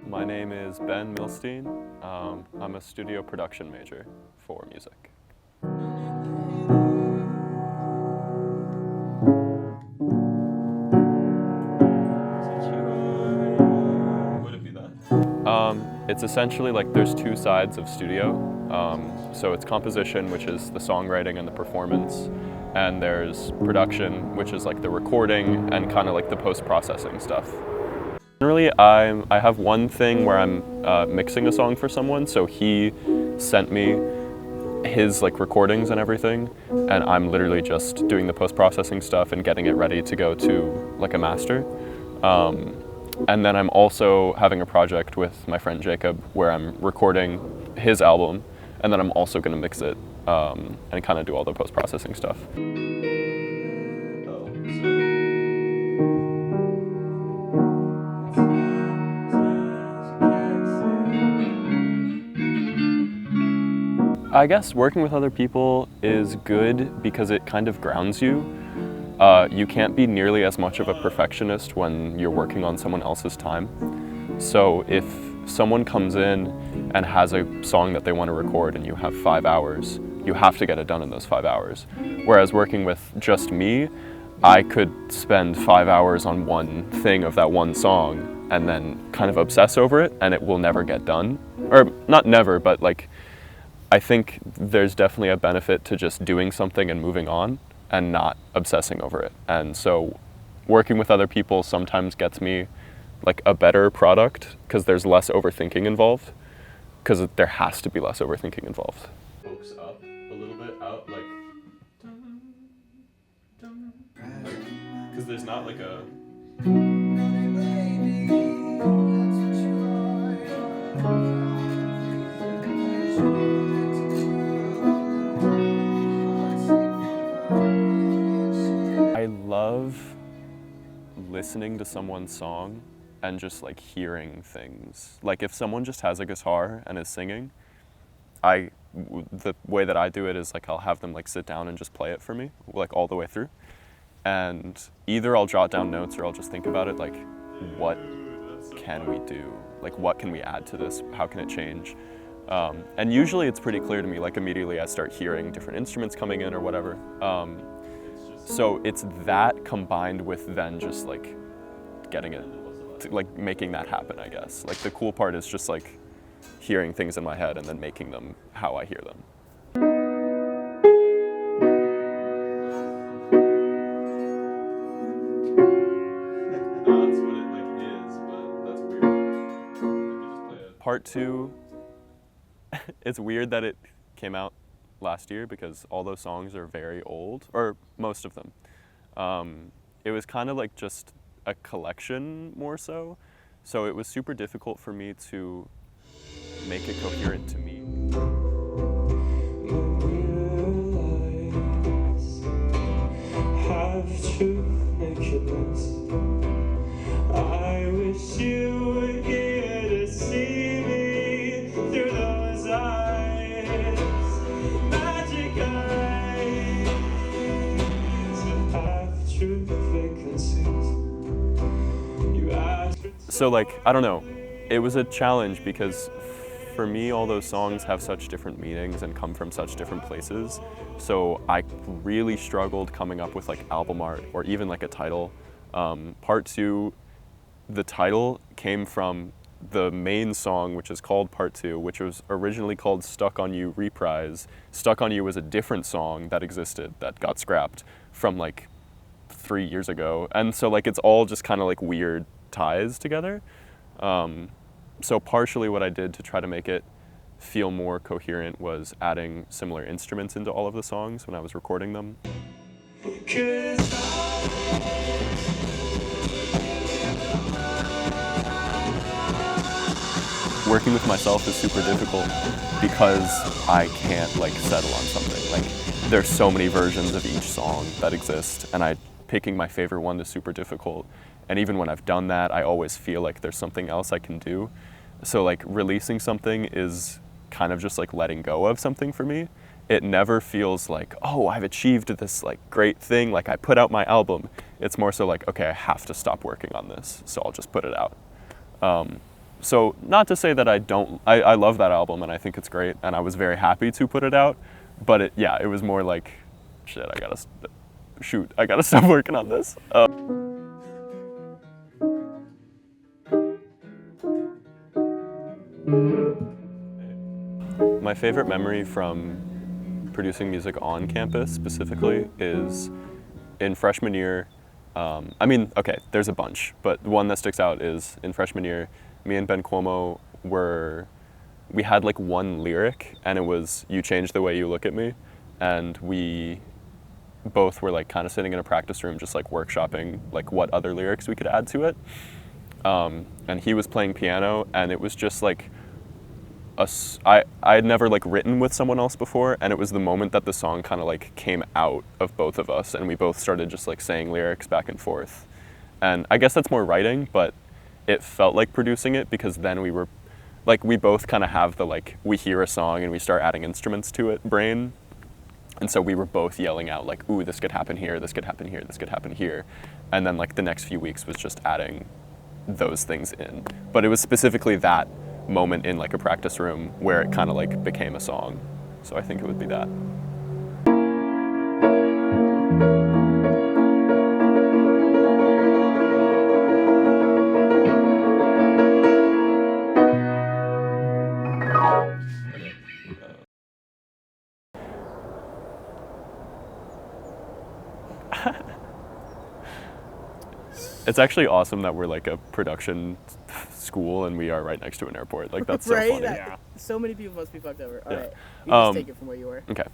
My name is Ben Milstein. I'm a studio production major for music. Would it be that? It's essentially like there's two sides of studio. So it's composition, which is the songwriting and the performance, and there's production, which is like the recording and kind of like the post-processing stuff. Generally, I have one thing where I'm mixing a song for someone, so he sent me his like recordings and everything, and I'm literally just doing the post-processing stuff and getting it ready to go to like a master. And then I'm also having a project with my friend Jacob where I'm recording his album, and then I'm also going to mix it and kind of do all the post-processing stuff. I guess working with other people is good because it kind of grounds you. You can't be nearly as much of a perfectionist when you're working on someone else's time. So if someone comes in and has a song that they want to record and you have 5 hours, you have to get it done in those 5 hours. Whereas working with just me, I could spend 5 hours on one thing of that one song and then kind of obsess over it, and it will never get done. Or not never, but like, I think there's definitely a benefit to just doing something and moving on and not obsessing over it. And so working with other people sometimes gets me like a better product because there's less overthinking involved, because there has to be less overthinking involved. Focus up a little bit, out like, because there's not like a... I love listening to someone's song and just like hearing things. Like if someone just has a guitar and is singing, the way that I do it is like I'll have them like sit down and just play it for me, like all the way through. And either I'll jot down notes or I'll just think about it, like what can we do? Like what can we add to this? How can it change? And usually it's pretty clear to me, like immediately I start hearing different instruments coming in or whatever. So it's that combined with then just like getting it, like making that happen, I guess. Like the cool part is just like hearing things in my head and then making them how I hear them. That's what it like is, but that's weird. I can just play it. Part 2, it's weird that it came out last year because all those songs are very old, or most of them. It was kind of like just a collection more so it was super difficult for me to make it coherent to me. I wish you were here to see me through those eyes, magic eyes, half truth vacancies. You asked. So like, I don't know, it was a challenge because for me all those songs have such different meanings and come from such different places. So I really struggled coming up with like album art or even like a title. Part 2, the title came from the main song, which is called Part 2, which was originally called Stuck on You Reprise. Stuck on You was a different song that existed that got scrapped from like 3 years ago. And so like it's all just kind of like weird ties together. So partially what I did to try to make it feel more coherent was adding similar instruments into all of the songs when I was recording them. Working with myself is super difficult because I can't like settle on something. Like there's so many versions of each song that exist, and picking my favorite one is super difficult. And even when I've done that, I always feel like there's something else I can do. So like releasing something is kind of just like letting go of something for me. It never feels like, oh, I've achieved this like great thing, like I put out my album. It's more so like, okay, I have to stop working on this, so I'll just put it out. so not to say that I love that album and I think it's great and I was very happy to put it out, but it was more like, shit, I gotta stop working on this. My favorite memory from producing music on campus specifically is in freshman year. There's a bunch, but one that sticks out is in freshman year, me and Ben Cuomo we had like one lyric and it was "You Change the Way You Look at Me," and we both were like kind of sitting in a practice room just like workshopping like what other lyrics we could add to it. And he was playing piano and it was just like I had never like written with someone else before, and it was the moment that the song kind of like came out of both of us and we both started just like saying lyrics back and forth. And I guess that's more writing, but it felt like producing it because then we were like, we both kind of have the like, we hear a song and we start adding instruments to it brain. And so we were both yelling out like, ooh, this could happen here, this could happen here, this could happen here. And then like the next few weeks was just adding those things in. But it was specifically that moment in like a practice room where it kind of like became a song. So I think it would be that. It's actually awesome that we're like a production school and we are right next to an airport. Like that's so right? funny. So many people must be fucked over. All Yeah. right, you just take it from where you were. Okay.